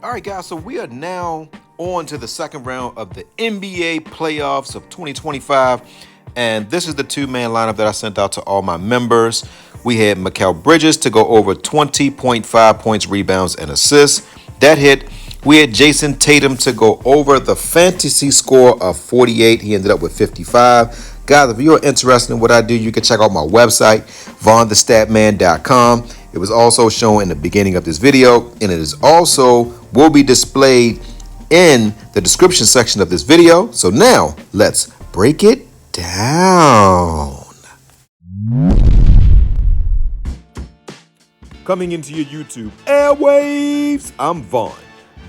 All right, guys, so we are now on to the second round of the NBA playoffs of 2025. And this is the two-man lineup that I sent out to all my members. We had Mikal Bridges to go over 20.5 points, rebounds, and assists. That hit. We had Jason Tatum to go over the fantasy score of 48. He ended up with 55. Guys, if you're interested in what I do, you can check out my website, VonnTheStatman.com. It was also shown in the beginning of this video, and it is also will be displayed in the description section of this video. So now, let's break it down. Coming into your YouTube airwaves, I'm Vaughn,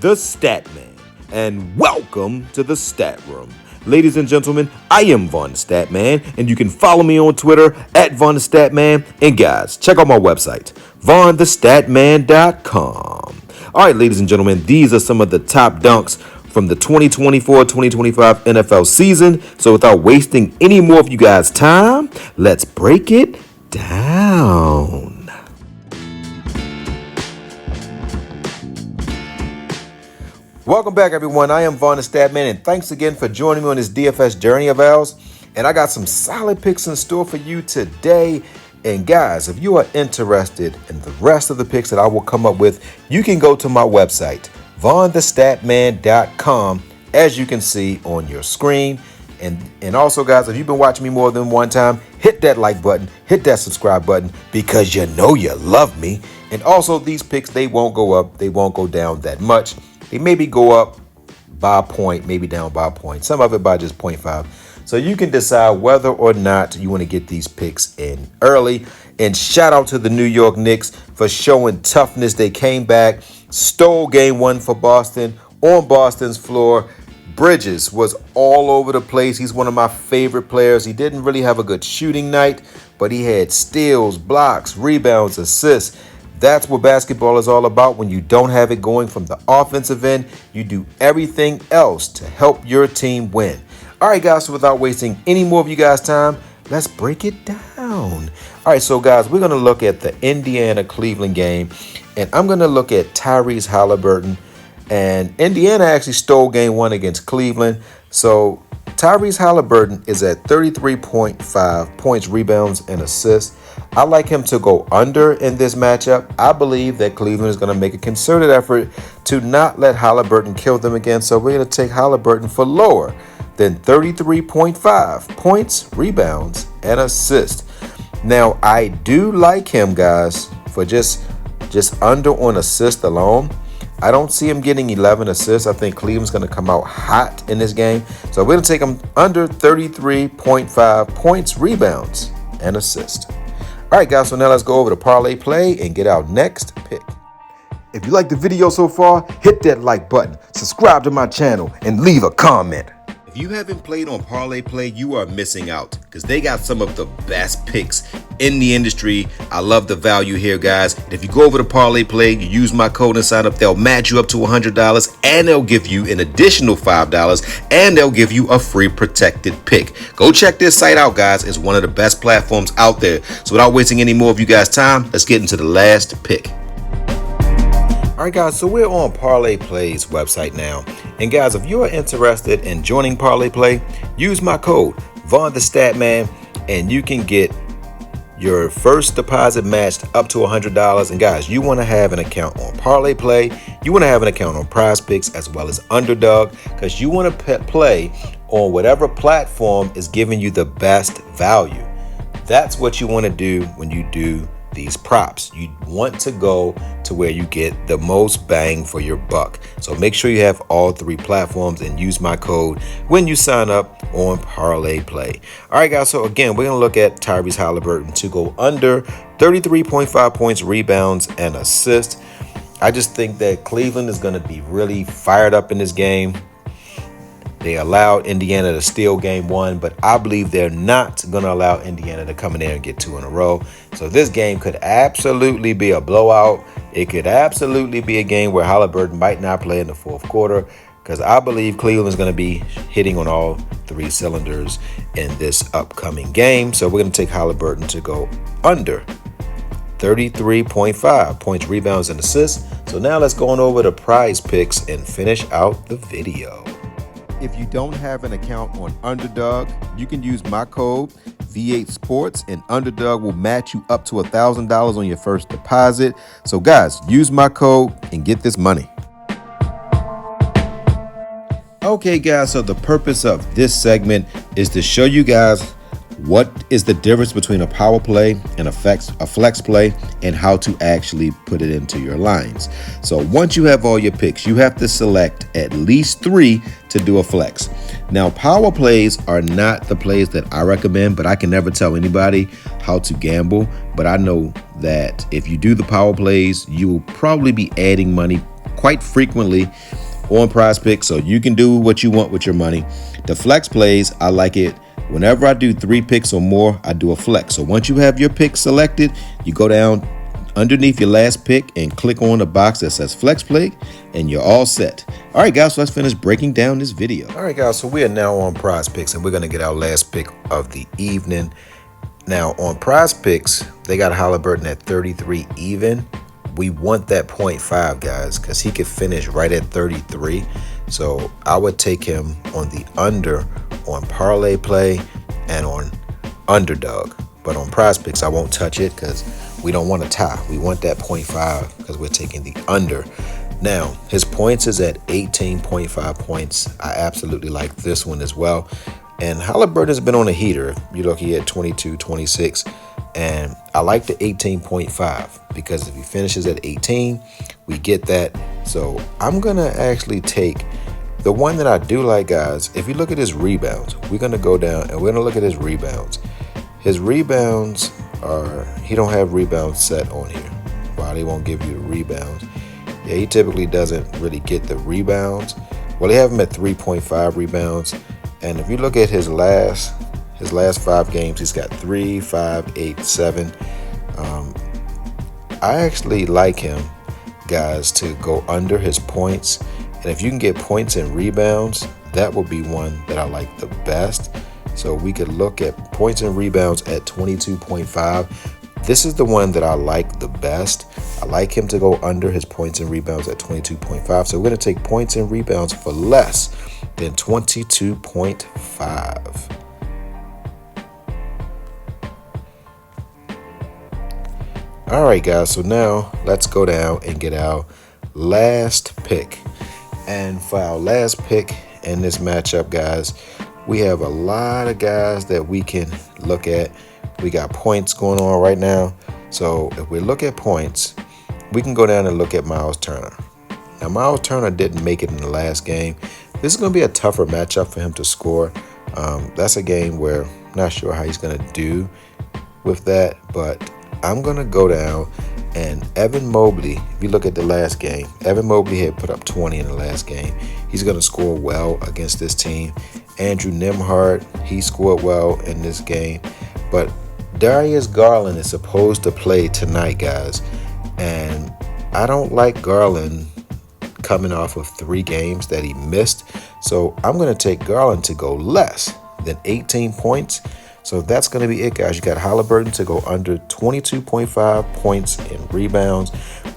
the Statman, and welcome to the Stat Room. Ladies and gentlemen, I am VonnTheStatman, and you can follow me on Twitter at VonnTheStatman. And guys, check out my website, VonnTheStatman.com. All right, ladies and gentlemen, these are some of the top dunks from the 2024-2025 NFL season. So without wasting any more of you guys' time, let's break it down. Welcome back, everyone. I am VonnTheStatman, and thanks again for joining me on this DFS journey of ours. And I got some solid picks in store for you today. And guys, if you are interested in the rest of the picks that I will come up with, you can go to my website, VonnTheStatman.com, as you can see on your screen. And also, guys, if you've been watching me more than one time, hit that like button, hit that subscribe button, because you know you love me. And also, these picks, they won't go up, they won't go down that much. They maybe go up by a point, maybe down by a point, some of it by just 0.5. So you can decide whether or not you want to get these picks in early. And shout out to the New York Knicks for showing toughness. They came back, stole game one for Boston on Boston's floor. Bridges was all over the place. He's one of my favorite players. He didn't really have a good shooting night, but he had steals, blocks, rebounds, assists. That's what basketball is all about. When you don't have it going from the offensive end, you do everything else to help your team win. All right, guys, so without wasting any more of you guys' time, let's break it down. All right, so guys, we're going to look at the Indiana-Cleveland game, and I'm going to look at Tyrese Halliburton. And Indiana actually stole game one against Cleveland. So Tyrese Halliburton is at 33.5 points, rebounds, and assists. I like him to go under in this matchup. I believe that Cleveland is going to make a concerted effort to not let Halliburton kill them again. So we're going to take Halliburton for lower than 33.5 points, rebounds, and assists. Now, I do like him, guys, for just under on assist alone. I don't see him getting 11 assists. I think Cleveland's going to come out hot in this game. So we're going to take him under 33.5 points, rebounds, and assists. All right, guys, so now let's go over to Parlayplay and get our next pick. If you like the video so far, hit that like button, subscribe to my channel, and leave a comment. If you haven't played on Parlayplay, you are missing out because they got some of the best picks in the industry. I love the value here, guys. And if you go over to Parlayplay, you use my code and sign up, they'll match you up to $100, and they'll give you an additional $5, and they'll give you a free protected pick. Go check this site out, guys. It's one of the best platforms out there. So without wasting any more of you guys' time, let's get into the last pick. All right, guys, so we're on Parlayplay's website now. And guys, if you are interested in joining Parlayplay, use my code, VonnTheStatman, and you can get your first deposit matched up to $100. And guys, you want to have an account on Parlayplay, you want to have an account on Prizepicks as well as Underdog, because you want to play on whatever platform is giving you the best value. That's what you want to do when you do these props. You want to go to where you get the most bang for your buck. So make sure you have all three platforms and use my code when you sign up on Parlayplay. All right, guys, so again, we're going to look at Tyrese Halliburton to go under 33.5 points, rebounds, and assists. I just think that Cleveland is going to be really fired up in this game. They allowed Indiana to steal game one, but I believe they're not going to allow Indiana to come in there and get two in a row. So this game could absolutely be a blowout. It could absolutely be a game where Halliburton might not play in the fourth quarter, because I believe Cleveland's going to be hitting on all three cylinders in this upcoming game. So we're going to take Halliburton to go under 33.5 points, rebounds, and assists. So now let's go on over to Prizepicks and finish out the video. If you don't have an account on Underdog, you can use my code V8Sports and Underdog will match you up to $1,000 on your first deposit. So guys, use my code and get this money. Okay guys, so the purpose of this segment is to show you guys what is the difference between a power play and a flex play and how to actually put it into your lines. So once you have all your picks, you have to select at least 3 to do a flex. Now power plays are not the plays that I recommend, but I can never tell anybody how to gamble. But I know that if you do the power plays, you will probably be adding money quite frequently on Prizepicks, so you can do what you want with your money. The flex plays, I like it. Whenever I do 3 picks or more, I do a flex. So once you have your pick selected, you go down underneath your last pick and click on the box that says flex play, and you're all set. All right, guys, so let's finish breaking down this video. All right, guys, so we are now on Prizepicks, and we're going to get our last pick of the evening. Now, on Prizepicks, they got Halliburton at 33 even. We want that 0.5, guys, because he could finish right at 33. So I would take him on the under on Parlayplay and on Underdog. But on Prizepicks, I won't touch it because we don't want to tie. We want that 0.5 because we're taking the under. Now, his points is at 18.5 points. I absolutely like this one as well. And Halliburton has been on a heater. You look, he had 22, 26. And I like the 18.5 because if he finishes at 18, we get that. So I'm going to actually take the one that I do like, guys. If you look at his rebounds, we're going to go down and we're going to look at his rebounds. His rebounds are, he don't have rebounds set on here. While he won't give you the rebounds. Yeah, he typically doesn't really get the rebounds. Well, they have him at 3.5 rebounds. And if you look at his last 5 games, he's got 3, 5, 8, 7. I actually like him, guys, to go under his points. And if you can get points and rebounds, that would be one that I like the best. So we could look at points and rebounds at 22.5. This is the one that I like the best. I like him to go under his points and rebounds at 22.5. So we're going to take points and rebounds for less than 22.5. All right, guys, so now let's go down and get our last pick. And for our last pick in this matchup, guys, we have a lot of guys that we can look at. We got points going on right now. So if we look at points, we can go down and look at Miles Turner. Now, Miles Turner didn't make it in the last game. This is going to be a tougher matchup for him to score. That's a game where I'm not sure how he's going to do with that, but I'm going to go down and Evan Mobley, if you look at the last game, Evan Mobley had put up 20 in the last game. He's going to score well against this team. Andrew Nembhard, he scored well in this game. But Darius Garland is supposed to play tonight, guys. And I don't like Garland coming off of 3 games that he missed. So I'm going to take Garland to go less than 18 points. So that's going to be it, guys. You got Halliburton to go under 22.5 points and rebounds.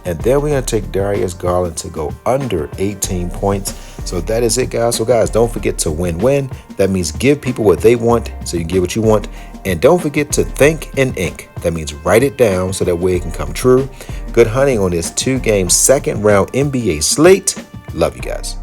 And then we're going to take Darius Garland to go under 18 points. So that is it, guys. So, guys, don't forget to win-win. That means give people what they want so you can get what you want. And don't forget to think in ink. That means write it down so that way it can come true. Good hunting on this 2-game second round NBA slate. Love you guys.